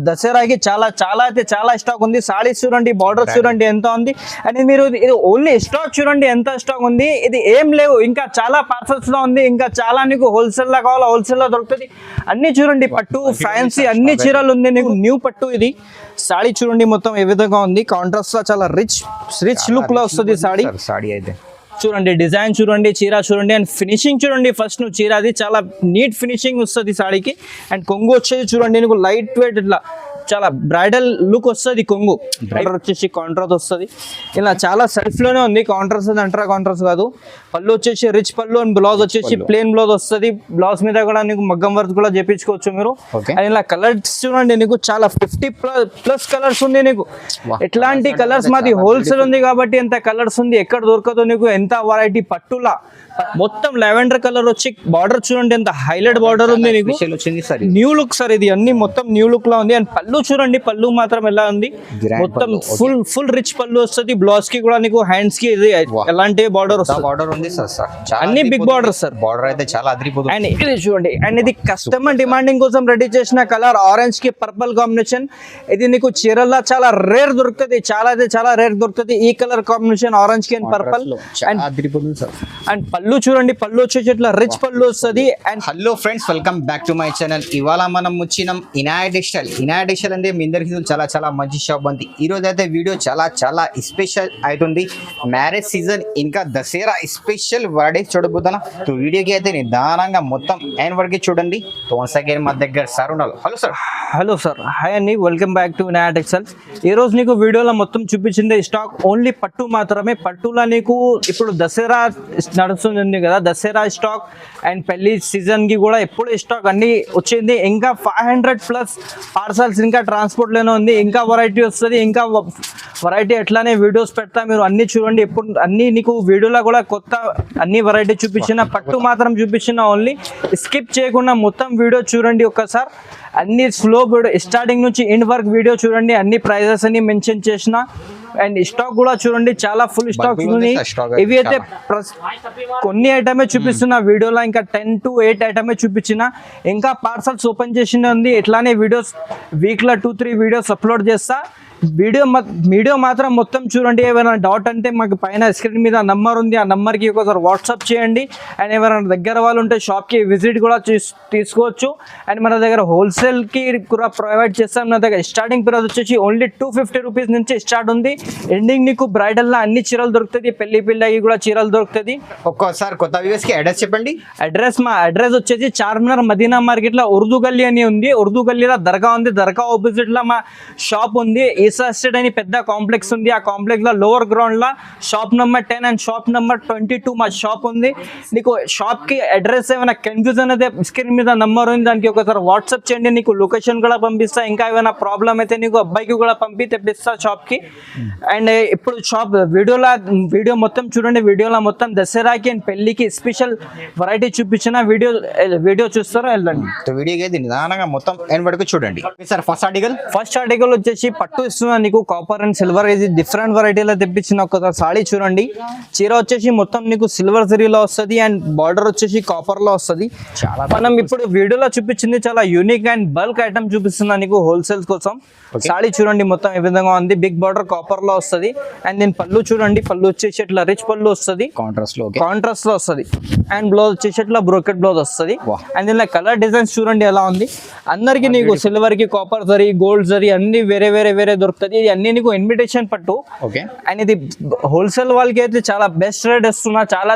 దసరాకి చాలా చాలా అయితే చాలా స్టాక్ ఉంది. సారీస్ చూడండి, బార్డర్ చూడండి ఎంత ఉంది. అండ్ మీరు ఇది ఓన్లీ స్టాక్ చూడండి ఎంత స్టాక్ ఉంది. ఇది ఏం లేవు, ఇంకా చాలా పార్సల్స్ లో ఉంది. ఇంకా చాలా నీకు హోల్సేల్ లో కావాలా హోల్సేల్ లో దొరుకుతుంది. అన్ని చూడండి, పట్టు ఫ్యాన్సీ అన్ని చీరలు ఉంది. నీకు న్యూ పట్టు ఇది సారీ చూడండి మొత్తం ఏ విధంగా ఉంది. కాంట్రాస్ట్ లో చాలా రిచ్ లుక్ లో వస్తుంది సారీ అయితే. చూడండి డిజైన్ చూడండి, చీర చూడండి, అండ్ ఫినిషింగ్ చూడండి. ఫస్ట్ నువ్వు చీర అది చాలా నీట్ ఫినిషింగ్ వస్తుంది సారీకి. అండ్ కొంగు వచ్చేది చూడండి, నీకు లైట్ వెయిట్ ఇట్లా చాలా బ్రైడల్ లుక్ వస్తుంది. కొంగు బ్రైడర్ వచ్చేసి కాంట్రాస్ట్ వస్తుంది. ఇలా చాలా సెల్ఫ్ లోనే ఉంది. కాంట్రాస్ట్ అది అంటారా, కాంట్రాస్ట్ కాదు. పళ్ళు వచ్చేసి రిచ్ పళ్ళు, అండ్ బ్లౌజ్ వచ్చేసి ప్లేన్ బ్లౌజ్ వస్తుంది. బ్లౌజ్ మీద కూడా నీకు మగ్గం వర్క్ కూడా చేపించుకోవచ్చు మీరు. అండ్ ఇలా కలర్స్ చూడండి, నీకు చాలా 50+ కలర్స్ ఉంది. నీకు ఎట్లాంటి కలర్స్, మాది హోల్సేల్ ఉంది కాబట్టి ఎంత కలర్స్ ఉంది, ఎక్కడ దొరకదు నీకు. ఎంత వెరైటీ పట్టులా మొత్తం లెవెండర్ కలర్ వచ్చి బార్డర్ చూడండి ఎంత హైలైట్ బార్డర్ ఉంది. నీకు న్యూ లుక్ సార్ ఇది, అన్ని మొత్తం న్యూ లుక్ లా ఉంది. అండ్ పళ్ళు చూడండి, పళ్ళు మాత్రం ఎలా ఉంది, మొత్తం ఫుల్ రిచ్ పళ్ళు వస్తుంది. బ్లౌజ్ కి కూడా నీకు హ్యాండ్స్ కి ఇది ఎలాంటి బార్డర్ వస్తుంది, అన్ని బిగ్ బార్డర్ సార్. బార్డర్ అయితే చాలా అదిరిపోతుంది. అండ్ ఇది చూడండి, అండ్ ఇది కస్టమర్ డిమాండింగ్ కోసం రెడీ చేసిన కలర్ ఆరెంజ్ కి పర్పుల్ కాంబినేషన్. ఇది నీకు చీరల్లో చాలా రేర్ దొరుకుతుంది, చాలా అయితే చాలా రేర్ దొరుకుతుంది ఈ కలర్ కాంబినేషన్ ఆరెంజ్ కి అండ్ పర్పుల్. అండ్ పళ్ళు చూడండి, పళ్ళు వచ్చేసి ఇట్లా రిచ్ పళ్ళు వస్తుంది. And hello friends, welcome back to my channel. ఇవాళ మనం వచ్చినాం ఇనాయట్ టెక్స్టైల్ అంటే మీ అందరికీ చాలా చాలా మంచి షాప్ ఉంది. ఈ రోజు అయితే వీడియో చాలా చాలా స్పెషల్ అవుతుంది. మ్యారేజ్ సీజన్ ఇంకా దసరా స్పెషల్ వర్డే చూడబోతున్నా. వీడియోకి అయితే నిదానంగా మొత్తం ఎండ్ వరకు చూడండి. వన్స్ అగైన్ మా దగ్గర సార్ ఉన్నారు. హలో సార్, హాయ్ అండి, వెల్కమ్ బ్యాక్ టు ఇనాయట్ టెక్స్టైల్. ఈ రోజు నీకు వీడియోలో మొత్తం చూపించింది స్టాక్ ఓన్లీ పట్టు మాత్రమే. పట్టులో నీకు ఇప్పుడు దసరా నడుస్తుంది కదా, దసరా స్టాక్ అండ్ పెళ్లి సీజన్ కి కూడా ఎప్పుడు స్టాక్ అన్ని వచ్చింది. ఇంకా 500+ పార్సల్స్ ఇంకా ట్రాన్స్పోర్ట్ లోనే ఉంది. ఇంకా వెరైటీ వస్తుంది, ఇంకా వెరైటీ ఎట్లానే వీడియోస్ పెడతా, మీరు అన్ని చూడండి. ఎప్పుడు అన్ని నీకు వీడియోలో కూడా కొత్త అన్ని వెరైటీ చూపించిన, పట్టు మాత్రం చూపించిన. ఓన్లీ స్కిప్ చేయకుండా మొత్తం వీడియో చూడండి ఒక్కసారి. అన్ని స్లో వీడియో స్టార్టింగ్ నుంచి ఎండ్ వరకు వీడియో చూడండి. అన్ని ప్రైజెస్ అన్ని మెన్షన్ చేసిన. అండ్ స్టాక్ కూడా చూడండి, చాలా ఫుల్ స్టాక్ ఉంది. ఇవి అయితే కొన్ని ఐటమే చూపిస్తున్నా వీడియోలో, ఇంకా 10 to 8 ఐటమే చూపించిన. ఇంకా పార్సల్స్ ఓపెన్ చేసిన ఉంది. ఇట్లానే వీడియోస్ వీక్లో 2-3 వీడియోస్ అప్లోడ్ చేస్తా. వీడియో మాత్రం మొత్తం చూడండి. ఏమైనా డౌట్ అంటే మాకు పైన స్క్రీన్ మీద నంబర్ ఉంది, ఆ నంబర్కి ఒకసారి వాట్సాప్ చేయండి. అండ్ ఎవరైనా దగ్గర వాళ్ళు ఉంటే షాప్కి విజిట్ కూడా తీసుకోవచ్చు. అండ్ మన దగ్గర హోల్సేల్కి కూడా ప్రొవైడ్ చేస్తాం. మన దగ్గర స్టార్టింగ్ ప్రైస్ వచ్చేసి ఓన్లీ 250 రూపీస్ నుంచి స్టార్ట్ ఉంది. ఎండింగ్ నీకు బ్రైడల్లో అన్ని చీరలు దొరుకుతుంది, పెళ్లికి కూడా చీరలు దొరుకుతుంది. ఒక్కోసారి కొత్త వ్యూవర్స్కి అడ్రస్ చెప్పండి. మా అడ్రస్ వచ్చేసి చార్మినార్ మదీనా మార్కెట్లో ఉర్దూ గల్లీ అని ఉంది. ఉర్దూ గల్లీలో దర్గా ఉంది. దర్గా ఆపోజిట్లో మా షాప్ ఉంది. ఎస్టేట్ అని పెద్ద కాంప్లెక్స్ ఉంది. ఆ కాంప్లెక్స్ లో లోవర్ గ్రౌండ్ లో shop number 10 and shop number 22 మా షాప్ ఉంది. నీకు షాప్ కి అడ్రస్ ఏమైనా కన్ఫ్యూజన్ అయితే స్క్రీన్ మీద నంబర్ ఉంది, దానికి ఒకసారి వాట్సాప్ చేయండి. నీకు లొకేషన్ కూడా పంపిస్తా. ఇంకా ఏమైనా ప్రాబ్లం అయితే నీకు అబ్బాయికి కూడా తెప్పిస్తా షాప్ కి. అండ్ ఇప్పుడు షాప్ వీడియో మొత్తం చూడండి. వీడియోలో మొత్తం దసరాకి అండ్ పెళ్లికి స్పెషల్ వెరైటీ చూపించిన వీడియో చూస్తారో వెళ్ళండి. వీడియోకి నిదానంగా మొత్తం ఎండ్ వరకు చూడండి. సార్ ఫస్ట్ ఆర్టికల్ వచ్చేసి పట్టు ఇస్తున్నా నీకు, కాపర్ అండ్ సిల్వర్. ఇది డిఫరెంట్ వెరైటీలో తెప్పించిన ఒకసారి సారీ చూడండి. చీర వచ్చేసి మొత్తం నీకు సిల్వర్ జరీలో వస్తుంది అండ్ బార్డర్ వచ్చేసి కాపర్ లో వస్తుంది. మనం ఇప్పుడు వీడియోలో చూపించింది చాలా యూనిక్ అండ్ బల్క్ ఐటమ్ చూపిస్తున్నా నీకు హోల్సేల్ కోసం. సారీ చూడండి మొత్తం ఏ విధంగా ఉంది. బిగ్ బార్డర్ కాపర్ లో వస్తుంది. అండ్ నేను పళ్ళు చూడండి, పళ్ళు వచ్చేసి ఇట్లా రిచ్ పళ్ళు వస్తుంది, కాంట్రాస్ట్ లో వస్తుంది. అండ్ బ్లౌజ్ వచ్చేసి ఇట్లా బ్రోకెట్ బ్లౌజ్ వస్తుంది. అండ్ దీనిలో కలర్ డిజైన్స్ చూడండి ఎలా ఉంది. అందరికి నీకు సిల్వర్ కి కాపర్ జరీ, గోల్డ్ జరీ అన్ని వేరే దొరుకుతుంది. ఇది అన్ని నీకు ఇన్విటేషన్ పట్టు. అండ్ ఇది హోల్సేల్ వాళ్ళకి అయితే చాలా బెస్ట్ రేట్ ఇస్తున్నా. చాలా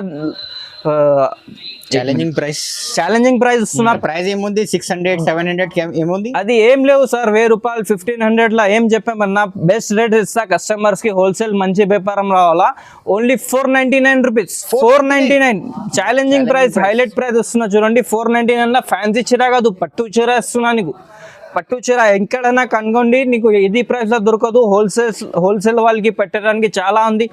ఛాలెంజింగ్ ప్రైస్ ఇస్తున్నా. ప్రైస్ ఏముంది? 600-700 ఏముంది? అది ఏం లేవు సార్. 1000 రూపాయలు 1500 లా ఏం చెప్పామన్నా. బెస్ట్ రేట్ ఇస్తా కస్టమర్స్ కి. హోల్సేల్ మంచి వ్యాపారం రావాలా. Only 499 rupees. 499 challenging price, highlight price ఇస్తున్నా చూడండి. 499 లా ఫ్యాన్సీ చీర కాదు, పట్టు చీర ఇస్తున్నా నీకు. పట్టు చీర ఎక్కడైనా కనుగొండి, నీకు ఇది ప్రైస్ లో దొరకదు. హోల్సేల్ వాళ్ళకి పెట్టడానికి చాలా ఉంది.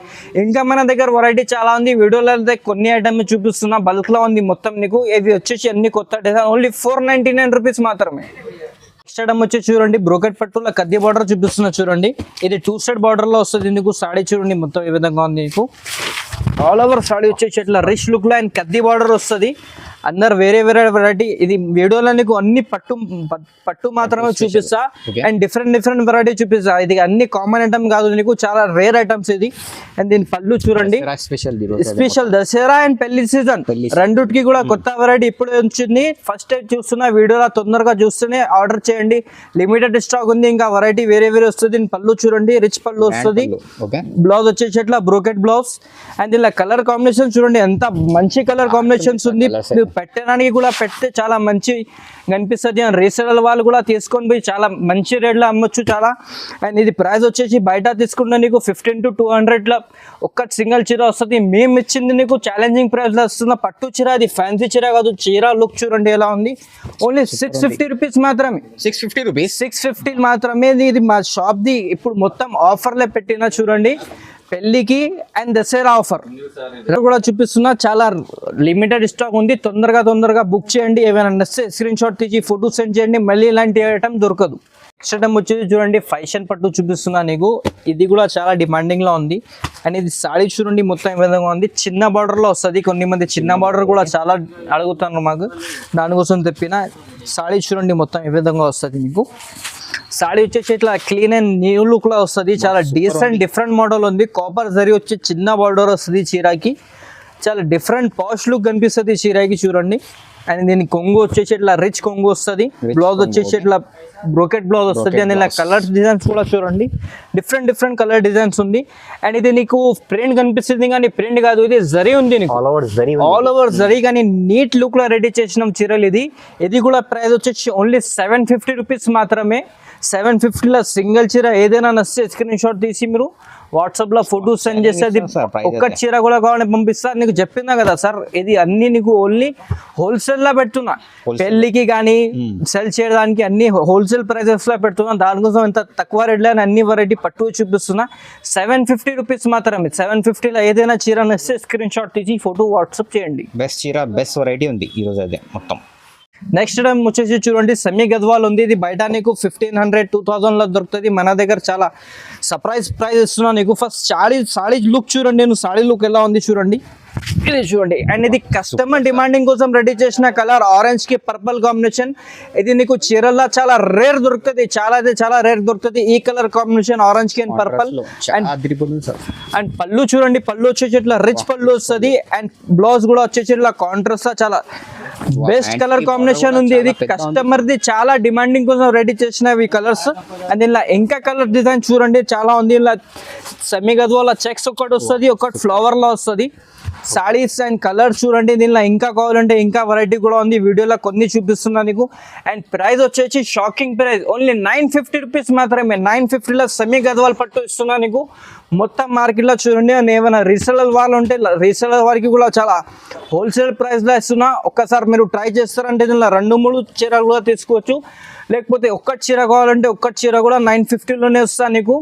ఇంకా మన దగ్గర వెరైటీ చాలా ఉంది. వీడియోలో అయితే కొన్ని ఐటమ్ చూపిస్తున్నా, బల్క్ లో ఉంది మొత్తం నీకు. ఇది వచ్చేసి అన్ని కొత్త డిజైన్. ఓన్లీ 499 రూపీస్ మాత్రమే. నెక్స్ట్ ఐటమ్ వచ్చి చూడండి, బ్రోకెట్ పట్టులో కద్ది బార్డర్ చూపిస్తున్నా చూడండి. ఇది 2 సైడ్ బార్డర్ లో వస్తుంది. నీకు సాడీ చూడండి మొత్తం ఏ విధంగా ఉంది. నీకు ఆల్ ఓవర్ సాడీ వచ్చేసి ఇట్లా రిచ్ లుక్ లో అండ్ కద్ది బార్డర్ వస్తుంది. అందరు వేరే వేరే వెరైటీ. ఇది వీడియోలో నీకు అన్ని పట్టు మాత్రమే చూపిస్తా అండ్ డిఫరెంట్ వెరైటీ చూపిస్తా. ఇది అన్ని కామన్ ఐటమ్ కాదు, నీకు చాలా రేర్ ఐటమ్స్ ఇది. అండ్ దీని పళ్ళు చూడండి, స్పెషల్ దసరా అండ్ పెళ్లి సీజన్ రెండుకి కూడా కొత్త వెరైటీ ఇప్పుడే వచ్చింది. ఫస్ట్ టైం చూస్తున్నా వీడియోలో, తొందరగా చూస్తూనే ఆర్డర్ చేయండి. లిమిటెడ్ స్టాక్ ఉంది, ఇంకా వెరైటీ వేరే వస్తుంది. దీని పళ్ళు చూడండి, రిచ్ పళ్ళు వస్తుంది. బ్లౌజ్ వచ్చేసి ఇట్లా బ్రోకెట్ బ్లౌజ్. అండ్ ఇలా కలర్ కాంబినేషన్ చూడండి, ఎంత మంచి కలర్ కాంబినేషన్స్ ఉంది. మీరు పెట్టడానికి కూడా పెడితే చాలా మంచి కనిపిస్తుంది. అండ్ రీసేల్ వాళ్ళు కూడా తీసుకొని పోయి చాలా మంచి రేట్లో అమ్మొచ్చు చాలా. అండ్ ఇది ప్రైస్ వచ్చేసి బయట తీసుకుంటే నీకు 15 to 200 ఒక్క సింగిల్ చీర వస్తుంది. మేము ఇచ్చింది నీకు ఛాలెంజింగ్ ప్రైస్లో వస్తున్న పట్టు చీర. అది ఫ్యాన్సీ చీర కాదు, చీర లుక్ చూడండి ఎలా ఉంది. ఓన్లీ 650 రూపీస్ మాత్రమే. 650 మాత్రమే. ఇది మా షాప్ది ఇప్పుడు మొత్తం ఆఫర్లే పెట్టినా చూడండి, పెళ్లికి అండ్ దసరా ఆఫర్ కూడా చూపిస్తున్నా. చాలా లిమిటెడ్ స్టాక్ ఉంది, తొందరగా బుక్ చేయండి. ఏమైనా నచ్చితే స్క్రీన్ షాట్ తీసి ఫోటో సెండ్ చేయండి, మళ్ళీ ఇలాంటి ఐటమ్ దొరకదు. నెక్స్ట్ ఐటమ్ వచ్చేసి చూడండి, ఫ్యాషన్ పట్టు చూపిస్తున్నా నీకు. ఇది కూడా చాలా డిమాండింగ్ లో ఉంది. అండ్ ఇది సారీ చూడండి మొత్తం ఏ విధంగా ఉంది, చిన్న బార్డర్ లో వస్తుంది. కొన్ని మంది చిన్న బార్డర్ కూడా చాలా అడుగుతాను మాకు, దానికోసం తెప్పిన. సారీ చూడండి మొత్తం ఏ విధంగా వస్తుంది మీకు. సారీ వచ్చేసి ఇట్లా క్లీన్ అండ్ న్యూ లుక్ లో వస్తుంది. చాలా డీసెంట్ డిఫరెంట్ మోడల్ ఉంది. కాపర్ జరీ వచ్చి చిన్న బార్డర్ వస్తుంది చీరకి. చాలా డిఫరెంట్ పాష్ లుక్ కనిపిస్తుంది చీరకి చూడండి. అండ్ దీని కొంగు వచ్చేసి ఇట్లా రిచ్ కొంగు వస్తుంది. బ్లౌజ్ వచ్చేసి ఇట్లా బ్రోకెట్ బ్లౌజ్ వస్తుంది. అండ్ ఇలా కలర్ డిజైన్స్ కూడా చూడండి, డిఫరెంట్ కలర్ డిజైన్స్ ఉంది. అండ్ ఇది నీకు ప్రింట్ కనిపిస్తుంది కానీ ప్రింట్ కాదు, ఇది జరీ ఉంది నీకు, ఆల్ ఓవర్ జరీ. కానీ నీట్ లుక్ లో రెడీ చేసిన చీరలు ఇది. ఇది కూడా ప్రైస్ వచ్చేసి ఓన్లీ 750 రూపీస్ మాత్రమే. 750లో సింగిల్ చీర ఏదైనా నచ్చితే స్క్రీన్ షాట్ తీసి మీరు వాట్సాప్ లో ఫోటో సెండ్ చేస్తే ఒక్క చీర కూడా కావాలని పంపిస్తారు. నీకు చెప్పిందా కదా సార్, ఇది అన్ని నీకు ఓన్లీ హోల్సేల్ లో పెడుతున్నా. పెళ్లికి కానీ సెల్ చేయడానికి అన్ని హోల్సేల్ ప్రైజెస్ లో పెడుతున్నా. దానికోసం ఎంత తక్కువ రేట్లో అన్ని వెరైటీ పట్టు చూపిస్తున్నా. 750 రూపీస్ మాత్రమే. 750లో ఏదైనా చీర నచ్చితే స్క్రీన్ షాట్ తీసి ఫోటో వాట్సాప్ చేయండి. బెస్ట్ చీర, బెస్ట్ వెరైటీ ఉంది ఈ రోజు అదే మొత్తం. నెక్స్ట్ టైం వచ్చేసి చూడండి, సెమీ గద్వాల్ ఉంది. ఇది బయట నీకు 1500 2000 లో దొరుకుతుంది. మన దగ్గర చాలా సర్ప్రైజ్ ప్రైస్ ఇస్తున్నా నీకు. ఫస్ట్ సాడీ లుక్ చూడండి, నేను సాడీ లుక్ ఎలా ఉంది చూడండి, ఇది చూడండి. అండ్ ఇది కస్టమర్ డిమాండింగ్ కోసం రెడీ చేసిన కలర్, ఆరెంజ్ కి పర్పుల్ కాంబినేషన్. ఇది నీకు చీరల్లో చాలా రేర్ దొరుకుతుంది, చాలా రేర్ దొరుకుతుంది ఈ కలర్ కాంబినేషన్, ఆరెంజ్ కి అండ్ పర్పుల్. అండ్ పళ్ళు చూడండి, పళ్ళు వచ్చేసి ఇట్లా రిచ్ పళ్ళు వస్తుంది. అండ్ బ్లౌజ్ కూడా వచ్చేసి ఇట్లా కాంట్రాస్ట్ చాలా బెస్ట్ కలర్ కాంబినేషన్ ఉంది. ఇది కస్టమర్ ది చాలా డిమాండింగ్ కోసం రెడీ చేసిన ఈ కలర్స్. అండ్ ఇలా ఇంకా కలర్ డిజైన్ చూడండి చాలా ఉంది. ఇలా సెమీ గద్వాల చెక్స్ ఒకటి వస్తుంది, ఒకటి ఫ్లవర్ లో వస్తుంది. సారీస్ అండ్ కలర్ చూడండి. దీనిలో ఇంకా కావాలంటే ఇంకా వెరైటీ కూడా ఉంది, వీడియోలో కొన్ని చూపిస్తున్నా నీకు. అండ్ ప్రైస్ వచ్చేసి షాకింగ్ ప్రైస్, ఓన్లీ 950 రూపీస్ మాత్రమే. 950లో సెమీ గద్వాల్ పట్టు ఇస్తున్నా నీకు. మొత్తం మార్కెట్లో చూడండి. అండ్ ఏమైనా రీసేలర్ వాళ్ళు ఉంటే రీసేలర్ వారికి కూడా చాలా హోల్సేల్ ప్రైస్లో ఇస్తున్నా. ఒక్కసారి మీరు ట్రై చేస్తారంటే దీనిలో 2-3 చీరలు కూడా తీసుకోవచ్చు. లేకపోతే ఒక్కటి చీర కావాలంటే ఒక్కటి చీర కూడా 950లోనే వస్తా నీకు.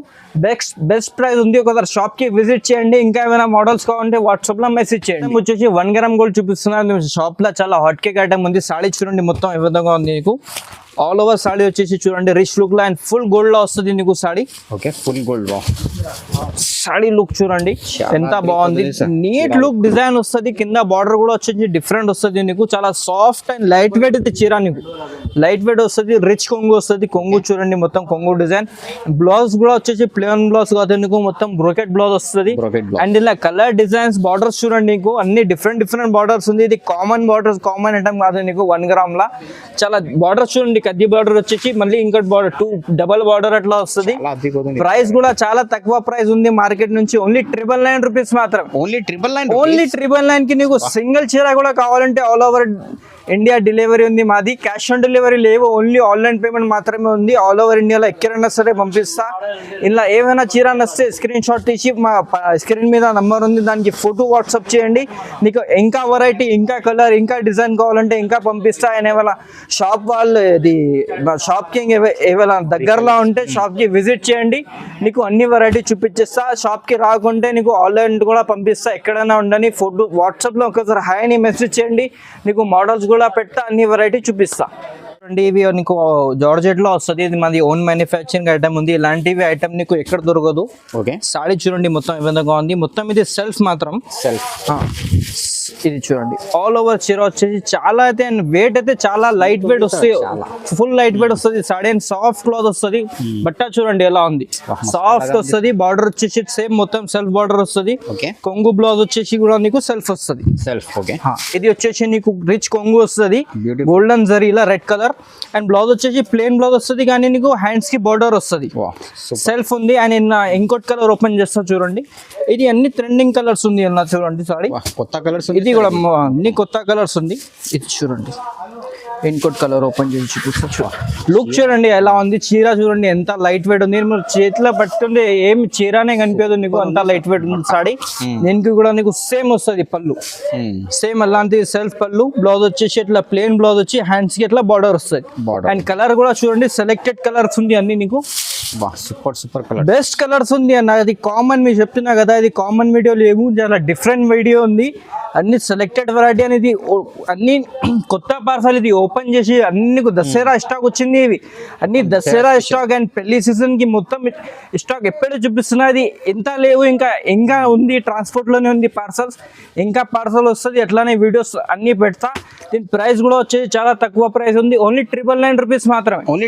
బెస్ట్ ప్రైస్ ఉంది. ఒకసారి షాప్కి విజిట్ చేయండి. ఇంకా ఏమైనా మోడల్స్ కావాలంటే వాట్సాప్లో మెసేజ్ చేయండి. వచ్చేసి 1 గ్రామ్ గోల్డ్ చూపిస్తున్నాను షాప్లో. చాలా హాట్ కేక్ ఐటమ్ ఉంది. సాడీ చూడండి మొత్తం ఏ విధంగా ఉంది నీకు. ఆల్ ఓవర్ సాడీ వచ్చేసి చూడండి రిచ్ లుక్ లో అండ్ ఫుల్ గోల్డ్ లో వస్తుంది నీకు saree. Okay, full gold saree look చూడండి ఎంత బాగుంది. నీట్ లుక్ డిజైన్ వస్తుంది. కింద బార్డర్ కూడా వచ్చేసి డిఫరెంట్ వస్తుంది నీకు. చాలా సాఫ్ట్ అండ్ లైట్ వెయిట్ అయితే చీర నీకు. లైట్ వెయిట్ వస్తుంది, రిచ్ కొంగు వస్తుంది. కొంగు చూడండి మొత్తం కొంగు డిజైన్. బ్లౌజ్ కూడా వచ్చేసి ప్లెయిన్ బ్లౌజ్ కాదు నీకు, మొత్తం బ్రోకెట్ బ్లౌజ్ వస్తుంది. అండ్ ఇలా కలర్ డిజైన్స్ బార్డర్స్ చూడండి నీకు, అన్ని డిఫరెంట్ బార్డర్స్ ఉంది. ఇది కామన్ బార్డర్స్, కామన్ ఐటమ్ కాదు నీకు. 1 గ్రామ్ లా చాలా బార్డర్స్ చూడండి. కద్ది బార్డర్ వచ్చేసి మళ్ళీ ఇంకోటి బార్డర్ 2 డబల్ బార్డర్ అట్లా వస్తుంది. ప్రైస్ కూడా చాలా తక్కువ ప్రైస్ ఉంది మార్కెట్ నుంచి. ఓన్లీ 999 రూపీస్ మాత్రం. ఓన్లీ 999 కి నీకు సింగిల్ చీర కూడా కావాలంటే ఆల్ ఓవర్ ఇండియా డెలివరీ ఉంది మాది. క్యాష్ ఆన్ డెలివరీ లేవు, ఓన్లీ ఆన్లైన్ పేమెంట్ మాత్రమే ఉంది. ఆల్ ఓవర్ ఇండియాలో ఎక్కడైనా సరే పంపిస్తా. ఇలా ఏమైనా చీర నచ్చితే స్క్రీన్ షాట్ తీసి మా స్క్రీన్ మీద నంబర్ ఉంది, దానికి ఫోటో వాట్సాప్ చేయండి. నీకు ఇంకా వెరైటీ, ఇంకా కలర్, ఇంకా డిజైన్ కావాలంటే ఇంకా పంపిస్తా. అండ్ ఏమైనా షాప్ వాళ్ళు ఇది షాప్కి ఏమైనా దగ్గరలో ఉంటే షాప్కి విజిట్ చేయండి, నీకు అన్ని వెరైటీ చూపించేస్తా. షాప్కి రాకుంటే నీకు ఆన్లైన్ కూడా పంపిస్తా. ఎక్కడైనా ఉండని ఫోటో వాట్సాప్లో ఒకసారి హాయ్ అని మెసేజ్ చేయండి, నీకు మోడల్స్ కూడా పెట్టా, అన్ని వెరైటీ చూపిస్తా. ఇవి నీకు జార్జెట్ లో వస్తుంది. ఇది మాది ఓన్ మ్యానుఫ్యాక్చరింగ్ ఐటమ్ ఉంది. ఇలాంటివి ఐటమ్ నీకు ఎక్కడ దొరకదు. ఓకే, సాడీ చూడండి మొత్తం ఏ విధంగా ఉంది. మొత్తం ఇది సెల్ఫ్ మాత్రం, ఇది చూడండి ఆల్ ఓవర్ చీర వచ్చేసి చాలా అయితే వెయిట్ అయితే చాలా లైట్ వెయిట్ వస్తుంది, ఫుల్ లైట్ వెయిట్ వస్తుంది. సాడీ అండ్ సాఫ్ట్ క్లాత్ వస్తుంది. బట్ట చూడండి ఎలా ఉంది, సాఫ్ట్ వస్తుంది. బార్డర్ వచ్చేసి సేమ్ మొత్తం సెల్ఫ్ బార్డర్ వస్తుంది. కొంగు బ్లౌజ్ వచ్చేసి కూడా నీకు సెల్ఫ్ వస్తుంది. ఇది వచ్చేసి నీకు రిచ్ కొంగు వస్తుంది, గోల్డెన్ జరీ ఇలా రెడ్ కలర్. అండ్ బ్లౌజ్ వచ్చేసి ప్లేన్ బ్లౌజ్ వస్తుంది, కానీ నీకు హ్యాండ్స్ కి బార్డర్ వస్తుంది, సెల్ఫ్ ఉంది. అండ్ ఇంకోటి కలర్ ఓపెన్ చేస్తా చూడండి. ఇది అన్ని ట్రెండింగ్ కలర్స్ ఉంది అన్న చూడండి. సారీ కొత్త కలర్స్, ఇది కూడా అన్ని కొత్త కలర్స్ ఉంది. ఇది చూడండి ఇంకోటి కలర్ ఓపెన్ చేసి చూపిస్తా. లుక్ చూడండి ఎలా ఉంది, చీర చూడండి ఎంత లైట్ వెయిట్ ఉంది. మీరు చేతిలో పట్టుండే ఏం చీరనే కనిపించదు నీకు, అంత లైట్ వెయిట్ ఉంది సాడీ. దీనికి కూడా నీకు సేమ్ వస్తుంది పళ్ళు, సేమ్ అలాంటి సెల్ఫ్ పళ్ళు. బ్లౌజ్ వచ్చేసి ఇట్లా ప్లేన్ బ్లౌజ్ వచ్చి హ్యాండ్స్ కి ఇట్లా బార్డర్ వస్తుంది. అండ్ కలర్ కూడా చూడండి సెలెక్టెడ్ కలర్స్ ఉంది అన్ని నీకు. సూపర్ కలర్, బెస్ట్ కలర్స్ ఉంది అన్న. అది కామన్ మీకు చెప్తున్నా కదా, ఇది కామన్ వీడియో లేవు, చాలా డిఫరెంట్ వీడియో ఉంది. అన్ని సెలెక్టెడ్ వెరైటీ అనేది అన్ని కొత్త పార్సల్. ఇది ఓపెన్ చేసి అన్ని దసరా స్టాక్ వచ్చింది, ఇవి అన్ని దసరా స్టాక్. అండ్ పెళ్లి సీజన్ కి మొత్తం స్టాక్ ఎప్పుడు చూపిస్తున్నా. ఇది ఎంత లేవు, ఇంకా ఉంది, ట్రాన్స్పోర్ట్ లోనే ఉంది పార్సల్స్, ఇంకా పార్సల్ వస్తుంది. అట్లానే వీడియోస్ అన్ని పెడతా. దీని ప్రైస్ కూడా వచ్చేసి చాలా తక్కువ ప్రైస్ ఉంది, ఓన్లీ 999 రూపీస్ మాత్రమే. ఓన్లీ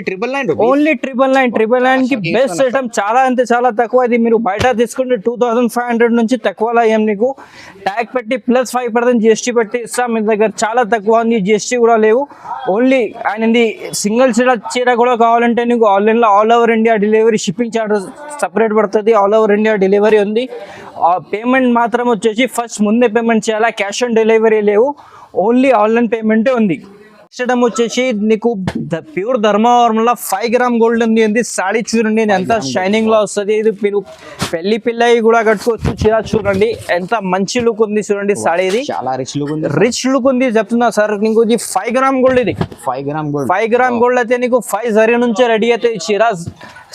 999 కి బెస్ట్ ఐటమ్. చాలా అంటే చాలా తక్కువ. ఇది మీరు బయట తీసుకుంటే 2500 నుంచి తక్కువలో ఏం నీకు ట్యాగ్ పెట్టి ప్లస్ 5% GST పెట్టి ఇస్తాం. మీ దగ్గర చాలా తక్కువ ఉంది, GST కూడా లేవు. ఓన్లీ ఆయన సింగిల్ చీర కూడా కావాలంటే నీకు ఆన్లైన్లో all over India delivery, shipping charges separate పడుతుంది. ఆల్ ఓవర్ ఇండియా డెలివరీ ఉంది. పేమెంట్ మాత్రం వచ్చేసి ఫస్ట్ ముందే పేమెంట్ చేయాలా, క్యాష్ ఆన్ డెలివరీ లేవు, ఓన్లీ ఆన్లైన్ పేమెంటే ఉంది. నెక్స్ట్ వచ్చేసి నీకు ప్యూర్ ధర్మవరంలో 5 గ్రామ్ గోల్డ్ ఉంది. సాడీ చూడండి ఎంత షైనింగ్ లో వస్తుంది. ఇది మీరు పెళ్లి పిల్లయి కూడా కట్టుకోవచ్చు. చీర చూడండి ఎంత మంచి లుక్ ఉంది చూడండి. సాడీ ఇది చాలా రిచ్ లుక్ ఉంది చెప్తున్నా సార్. నీకు ఇది 5 గ్రామ్ గోల్డ్, ఇది 5 గ్రామ్ గోల్డ్ అయితే నీకు 5 జరీ నుంచే రెడీ అవుతుంది చీర.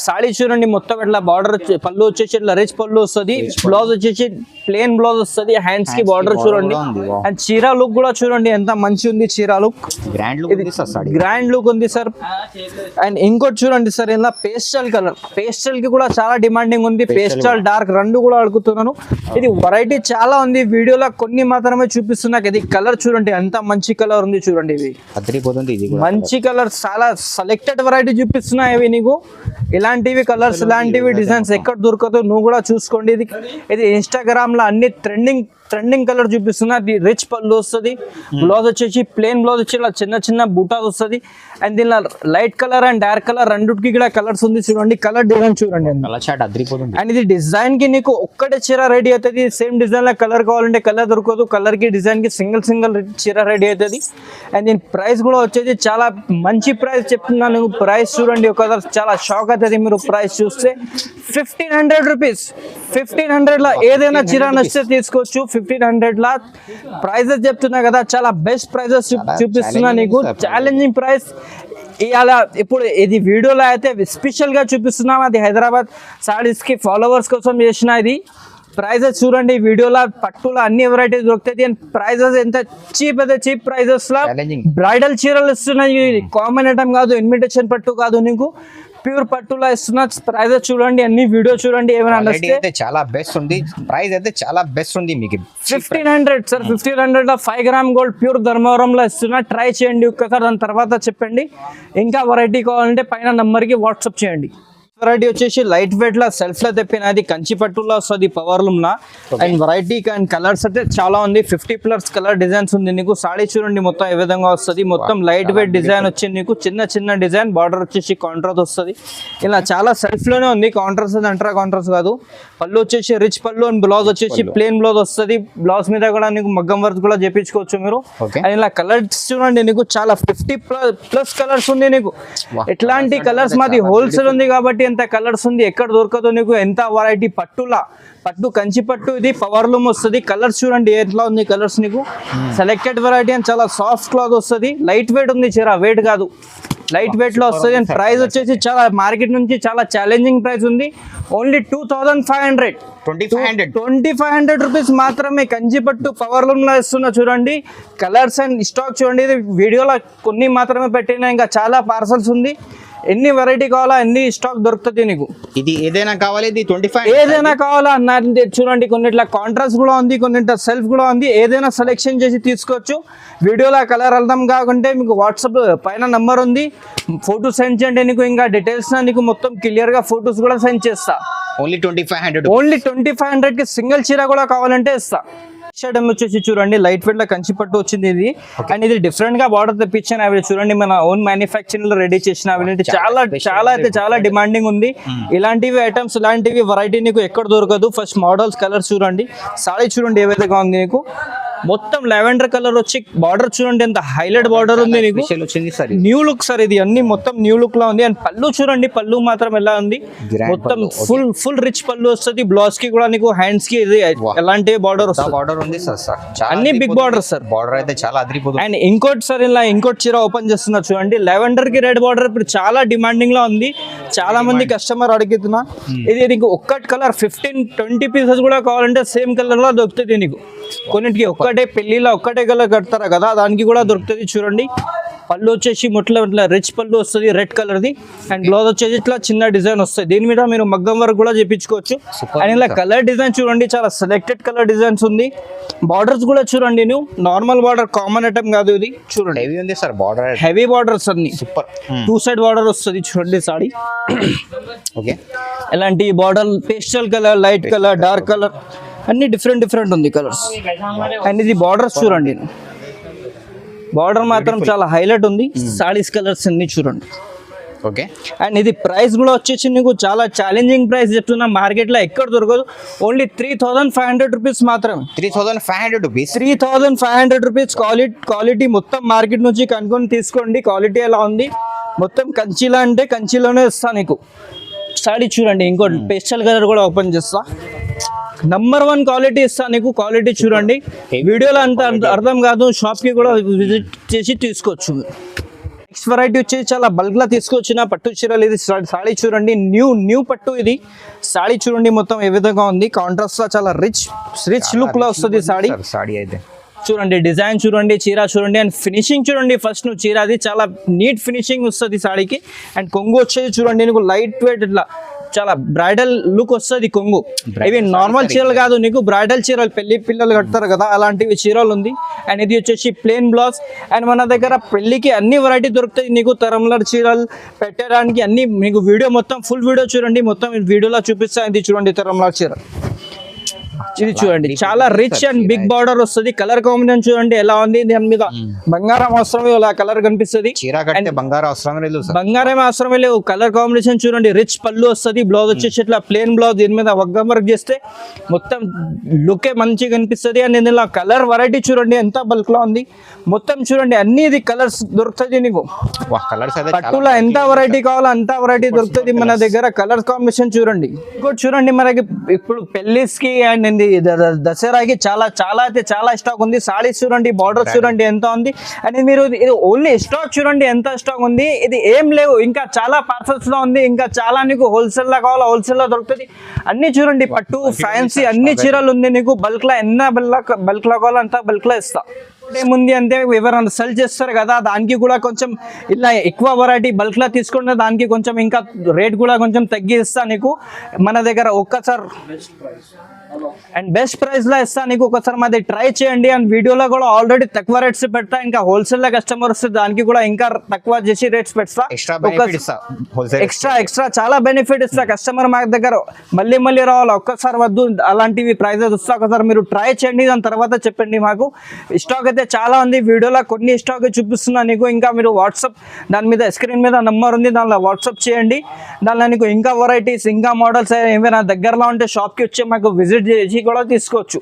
సాడీ చూడండి మొత్తం ఇట్లా బార్డర్, పళ్ళు వచ్చేసి ఇట్లా రిచ్ పళ్ళు వస్తుంది. బ్లౌజ్ వచ్చేసి ప్లేన్ బ్లౌజ్ వస్తుంది, హ్యాండ్స్ కి బార్డర్ చూడండి. అండ్ చీర లుక్ కూడా చూడండి ఎంత మంచి ఉంది. చీర లుక్ గ్రాండ్ లుక్ ఉంది సార్. అండ్ ఇంకోటి చూడండి సార్, ఇలా పేస్టల్ కలర్, పేస్టల్ కి కూడా చాలా డిమాండింగ్ ఉంది. పేస్టల్ డార్క్ రెండు కూడా అడుగుతున్నాను. ఇది వెరైటీ చాలా ఉంది, వీడియోలో కొన్ని మాత్రమే చూపిస్తున్నా. ఇది కలర్ చూడండి ఎంత మంచి కలర్ ఉంది చూడండి. ఇది మంచి కలర్, చాలా సెలెక్టెడ్ వెరైటీ చూపిస్తున్నా. ఇవి నీకు ఇలాంటివి కలర్స్, ఇలాంటివి డిజైన్స్ ఎక్కడ దొరకదు, నువ్వు కూడా చూసుకోండి. ఇది ఇన్స్టాగ్రామ్ లో అన్ని ట్రెండింగ్ కలర్ చూపిస్తున్నా. అది రిచ్ పళ్ళు వస్తుంది. బ్లౌజ్ వచ్చేసి ప్లేన్ బ్లౌజ్ వచ్చి ఇలా చిన్న బూటాస్ వస్తుంది. అండ్ దీనిలో light colour and dark colour రెండుకి కూడా కలర్స్ ఉంది చూడండి. కలర్ డిజైన్ చూడండి. అండ్ ఇది డిజైన్ కి నీకు ఒక్కటే చీర రెడీ అవుతుంది. సేమ్ డిజైన్ లో కలర్ కావాలంటే కలర్ దొరకదు, కలర్ కి డిజైన్ కి సింగిల్ చీర రెడీ అవుతుంది. అండ్ దీని ప్రైస్ కూడా వచ్చేసి చాలా మంచి ప్రైస్ చెప్తున్నాను. ప్రైస్ చూడండి, ఒకసారి చాలా షాక్ అవుతుంది మీరు ప్రైస్ చూస్తే. 1500 రూపీస్, 1500 లో ఏదైనా చీర నచ్చితే తీసుకోవచ్చు. 1500 లా ప్రైజెస్ చెప్తున్నా కదా, చాలా బెస్ట్ ప్రైజెస్ చూపిస్తున్నా నీకు. ఛాలెంజింగ్ ప్రైస్ ఇవాళ ఇప్పుడు ఇది వీడియోలో అయితే స్పెషల్ గా చూపిస్తున్నాం. అది హైదరాబాద్ సారీస్ కి ఫాలోవర్స్ కోసం చేసిన ఇది. ప్రైజెస్ చూడండి వీడియోలో, పట్టులో అన్ని వెరైటీస్ దొరుకుతాయి. అండ్ ప్రైజెస్ ఎంత చీప్ అయితే చీప్ ప్రైజెస్ లో బ్రైడల్ చీరలు ఇస్తున్నాయి. కామన్ ఐటమ్ కాదు, ఇన్విటేషన్ పట్టు కాదు, నీకు ప్యూర్ పట్టులా ఇస్తున్నా. ప్రైజెస్ చూడండి, అన్ని వీడియో చూడండి. ఏమైనా అయితే చాలా బెస్ట్ ఉంది, ప్రైస్ అయితే చాలా బెస్ట్ ఉంది. మీకు 1500 సార్, 1500 లో 5 గ్రామ్ గోల్డ్ ప్యూర్ ధర్మవరంలో ఇస్తున్నా. ట్రై చేయండి ఒక్కసారి, దాని తర్వాత చెప్పండి. ఇంకా వెరైటీ కావాలంటే పైన నంబర్ కి వాట్సాప్ చేయండి. వెరైటీ వచ్చేసి లైట్ వెయిట్ లా సెల్ఫ్ లో తెప్పినది, కంచి పట్టులో వస్తుంది, power loom law. And variety and colours అయితే చాలా ఉంది. 50+ కలర్ డిజైన్స్ ఉంది నీకు. సాడీ చూడండి మొత్తం ఏ విధంగా వస్తుంది. మొత్తం లైట్ వెయిట్ డిజైన్ వచ్చింది నీకు. చిన్న డిజైన్, బార్డర్ వచ్చేసి కాంట్రాస్ట్ వస్తుంది. ఇలా చాలా సెల్ఫ్ లోనే ఉంది. కాంట్రాస్ట్ అంటారా, కాంట్రాస్ట్ కాదు. పళ్ళు వచ్చేసి రిచ్ పళ్ళు, అండ్ బ్లౌజ్ వచ్చేసి ప్లేన్ బ్లౌజ్ వస్తుంది. బ్లౌజ్ మీద కూడా నీకు మగ్గం వర్క్ కూడా చేపించుకోవచ్చు మీరు. అండ్ ఇలా కలర్స్ చూడండి నీకు చాలా 50+ కలర్స్ ఉంది నీకు. ఎట్లాంటి కలర్స్, మాది హోల్సేల్ ఉంది కాబట్టి ఎంత కలర్స్ ఉంది, ఎక్కడ దొరకదు నీకు. ఎంత వెరైటీ పట్టు కంచి పట్టు, ఇది పవర్ లూమ్ వస్తుంది. కలర్స్ చూడండి ఎట్లా ఉంది కలర్స్ నీకు. సెలెక్టెడ్ వెరైటీ అండ్ చాలా సాఫ్ట్ క్లాత్ వస్తుంది. లైట్ వెయిట్ ఉంది చీర, వెయిట్ కాదు, లైట్ వెయిట్ లో వస్తుంది. అండ్ ప్రైస్ వచ్చేసి చాలా మార్కెట్ నుంచి చాలా ఛాలెంజింగ్ ప్రైస్ ఉంది. ఓన్లీ 2500 రూపీస్ మాత్రమే. కంచి పట్టు పవర్ లూమ్ లో ఇస్తున్నా చూడండి. కలర్స్ అండ్ స్టాక్ చూడండి. ఇది వీడియోలో కొన్ని మాత్రమే పెట్టినా, ఇంకా చాలా పార్సల్స్ ఉంది. ఎన్ని వెరైటీ కావాలా ఎన్ని స్టాక్ దొరుకుతుంది నీకు. ఇది ఏదైనా కావాలి, ఇది 25 ఏదైనా కావాలా అన్న చూడండి, కొన్నిట్లా కాంట్రాస్ట్ కూడా ఉంది, కొన్నిట్లా సెల్ఫ్ కూడా ఉంది. ఏదైనా సెలెక్షన్ చేసి తీసుకోవచ్చు. వీడియోలో కలర్ అర్థం కాకుంటే మీకు వాట్సాప్ పైన నంబర్ ఉంది, ఫోటో సెండ్ చేయండి. నీకు ఇంకా డీటెయిల్స్ నీకు మొత్తం క్లియర్ గా ఫొటోస్ కూడా సెండ్ చేస్తా. ఓన్లీ 2500. ఓన్లీ 2500 కి సింగిల్ చీర కూడా కావాలంటే ఇస్తా. షర్ట్ వచ్చేసి చూడండి లైట్ వెయిట్ లో కంచి పట్టు వచ్చింది ఇది. అండ్ ఇది డిఫరెంట్ గా బార్డర్ తెప్పించాను. అవి చూడండి మన ఓన్ మ్యానుఫ్యాక్చరింగ్ లో రెడీ చేసిన అవి చాలా చాలా అయితే చాలా డిమాండింగ్ ఉంది. ఇలాంటివి ఐటమ్స్ ఇలాంటివి వెరైటీ నీకు ఎక్కడ దొరకదు. ఫస్ట్ మోడల్స్ కలర్స్ చూడండి, సారీ చూడండి ఏ విధంగా ఉంది నీకు. మొత్తం లెవెండర్ కలర్ వచ్చి బార్డర్ చూడండి ఎంత హైలైట్ బార్డర్ ఉంది నీకు. వచ్చింది సార్, న్యూ లుక్ సార్ ఇది అన్ని మొత్తం న్యూ లుక్ లా ఉంది. అండ్ పళ్ళు చూడండి, పళ్ళు మాత్రం ఎలా ఉంది, మొత్తం ఫుల్ రిచ్ పళ్ళు వస్తుంది. బ్లౌజ్ కి కూడా నీకు హ్యాండ్స్ కి ఇది ఎలాంటి బార్డర్ వస్తుంది. బార్డర్ ఉంది సార్, అన్ని బిగ్ బార్డర్ సార్. బార్డర్ అయితే చాలా అదిరిపోతుంది. అండ్ ఇంకోటి సార్ ఇలా ఇంకోటి చీర ఓపెన్ చేస్తున్నా చూడండి, లెవెండర్ కి రెడ్ బార్డర్ ఇప్పుడు చాలా డిమాండింగ్ లో ఉంది. చాలా మంది కస్టమర్ అడుగుతున్నా. ఇది నీకు ఒక్కటి కలర్ 15-20 పీసెస్ కూడా కావాలంటే సేమ్ కలర్ లో దొరుకుతుంది నీకు. కొన్నిటికి ఒక్కటే పెళ్లిలో ఒక్కటే కలర్ కడతారా కదా, దానికి కూడా దొరుకుతుంది. చూడండి పళ్ళు వచ్చేసి మొట్ల ఇట్లా రిచ్ పళ్ళు వస్తుంది red colour the. And blouse వచ్చేసి ఇట్లా చిన్న డిజైన్ వస్తుంది. దీని మీద మీరు మగ్గం వర్క్ కూడా చేయించుకోవచ్చు. అండ్ ఇలా కలర్ డిజైన్ చూడండి, చాలా సెలెక్టెడ్ కలర్ డిజైన్స్ ఉంది. బార్డర్స్ కూడా చూడండి, నువ్వు నార్మల్ బార్డర్ కామన్ ఐటమ్ కాదు ఇది. చూడండి హెవీ ఉంది సార్ బార్డర్, హెవీ బార్డర్స్ అన్ని సూపర్. 2 సైడ్ బార్డర్ వస్తుంది చూడండి సారీ. ఓకే, ఇలాంటి border pastel colour, light colour, dark colour అన్ని డిఫరెంట్ ఉంది కలర్స్. అండ్ ఇది బార్డర్స్ చూడండి, బార్డర్ మాత్రం చాలా హైలైట్ ఉంది. సారీస్ కలర్స్ అన్ని చూడండి. ఓకే, అండ్ ఇది ప్రైస్ కూడా వచ్చేసి నీకు చాలా ఛాలెంజింగ్ ప్రైస్ చెప్తున్నా, మార్కెట్లో ఎక్కడ దొరకదు. ఓన్లీ 3500 రూపీస్ మాత్రమే. 3500 రూపీస్, 3500 రూపీస్. క్వాలిటీ మొత్తం మార్కెట్ నుంచి కనుక్కొని తీసుకోండి. క్వాలిటీ ఎలా ఉంది, మొత్తం కంచిలా అంటే కంచిలోనే ఇస్తా నీకు. సారీ చూడండి, ఇంకోటి పేస్టల్ కలర్ కూడా ఓపెన్ చేస్తా. నంబర్ 1 క్వాలిటీ ఇస్తా నీకు. క్వాలిటీ చూడండి, వీడియోలో అంత అర్థం కాదు, షాప్ కి కూడా విజిట్ చేసి తీసుకోవచ్చు. నెక్స్ట్ వెరైటీ వచ్చేసి చాలా బల్క్ లా తీసుకొచ్చిన పట్టు చీరలు. ఇది సారీ చూడండి, న్యూ పట్టు ఇది. సారీ చూడండి మొత్తం ఏ విధంగా ఉంది, కాంట్రాస్ట్ లా చాలా రిచ్ లుక్ లో వస్తుంది సారీ. సారీ అయితే చూడండి, డిజైన్ చూడండి, చీర చూడండి, అండ్ ఫినిషింగ్ చూడండి. ఫస్ట్ నువ్వు చీర అది చాలా నీట్ ఫినిషింగ్ వస్తుంది సారీకి. అండ్ కొంగు వచ్చేది చూడండి నీకు లైట్ వెయిట్ ఇట్లా చాలా బ్రైడల్ లుక్ వస్తుంది కొంగు. ఇవి నార్మల్ చీరలు కాదు నీకు, బ్రైడల్ చీరలు పెళ్లి పిల్లలు కడతారు కదా అలాంటివి చీరలు ఉంది. అండ్ ఇది వచ్చేసి ప్లేన్ బ్లౌజ్. అండ్ మన దగ్గర పెళ్లికి అన్ని వెరైటీ దొరుకుతాయి నీకు. తరంలర్ చీరలు పెట్టడానికి అన్ని మీకు వీడియో మొత్తం ఫుల్ వీడియో చూడండి, మొత్తం వీడియోలో చూపిస్తా. ఇది చూడండి తరంలర్ చీర, ఇది చూడండి చాలా రిచ్ అండ్ బిగ్ బార్డర్ వస్తుంది. కలర్ కాంబినేషన్ చూడండి ఎలా ఉంది. దాని మీద బంగారం అవసరం ఇలా కలర్ కనిపిస్తుంది. బంగారం అవసరమే లేవు. కలర్ కాంబినేషన్ చూడండి, రిచ్ పళ్ళు వస్తుంది. బ్లౌజ్ వచ్చేసి ఇట్లా ప్లేన్ బ్లౌజ్, దీని మీద వగ్గం వర్క్ చేస్తే మొత్తం లుకే మంచిగా కనిపిస్తుంది. అండ్ ఇందులో కలర్ వెరైటీ చూడండి ఎంత బల్క్ లో ఉంది. మొత్తం చూడండి అన్ని ఇది కలర్స్ దొరుకుతుంది నీకు. పట్టులో ఎంత వెరైటీ కావాలో అంత వెరైటీ దొరుకుతుంది మన దగ్గర. కలర్ కాంబినేషన్ చూడండి. ఇంకోటి చూడండి, మనకి ఇప్పుడు పెళ్లిస్కి అండ్ దసరాకి చాలా అయితే చాలా స్టాక్ ఉంది. సారీస్ చూడండి, బార్డర్స్ చూడండి ఎంత ఉంది. అండ్ మీరు ఇది ఓన్లీ స్టాక్ చూడండి ఎంత స్టాక్ ఉంది. ఇది ఏం లేవు, ఇంకా చాలా పార్సల్స్ లో ఉంది. ఇంకా చాలా నీకు హోల్సేల్ లో కావాలా హోల్సేల్ లో దొరుకుతుంది. అన్ని చూడండి, పట్టు ఫ్యాన్సీ అన్ని చీరలు ఉంది నీకు. బల్క్ లో ఎన్న బల్క్ లో కావాలో అంత బల్క్ లో ఇస్తా. ఏముంది అంటే ఎవరైనా సెల్ చేస్తారు కదా, దానికి కూడా కొంచెం ఇలా ఎక్కువ వెరైటీ బల్క్ లా తీసుకుంటే దానికి కొంచెం ఇంకా రేట్ కూడా కొంచెం తగ్గిస్తా నీకు. మన దగ్గర ఒక్కసారి అండ్ బెస్ట్ ప్రైస్ లో ఇస్తా నీకు. ఒకసారి మాది ట్రై చేయండి. అండ్ వీడియోలో కూడా ఆల్రెడీ తక్కువ రేట్స్ పెడతా. ఇంకా హోల్సేల్ లో కస్టమర్ వస్తే దానికి కూడా ఇంకా తక్కువ చేసి రేట్స్ పెడతా. ఎక్స్ట్రా చాలా బెనిఫిట్ ఇస్తా. కస్టమర్ మా దగ్గర మళ్ళీ రావాలి, ఒక్కసారి వద్దు అలాంటివి ప్రైజెస్ ఇస్తా. ఒకసారి మీరు ట్రై చేయండి, దాని తర్వాత చెప్పండి. మాకు స్టాక్ అయితే చాలా ఉంది. వీడియోలో కొన్ని స్టాక్ చూపిస్తున్నా నీకు. ఇంకా మీరు వాట్సాప్ దాని మీద స్క్రీన్ మీద నెంబర్ ఉంది, దానిలో వాట్సాప్ చేయండి. దానిలో నీకు ఇంకా వెరైటీస్ ఇంకా మోడల్స్ ఏమైనా దగ్గరలో ఉంటే షాప్కి వచ్చి మాకు విజిట్ చేసి కూడా తీసుకోవచ్చు.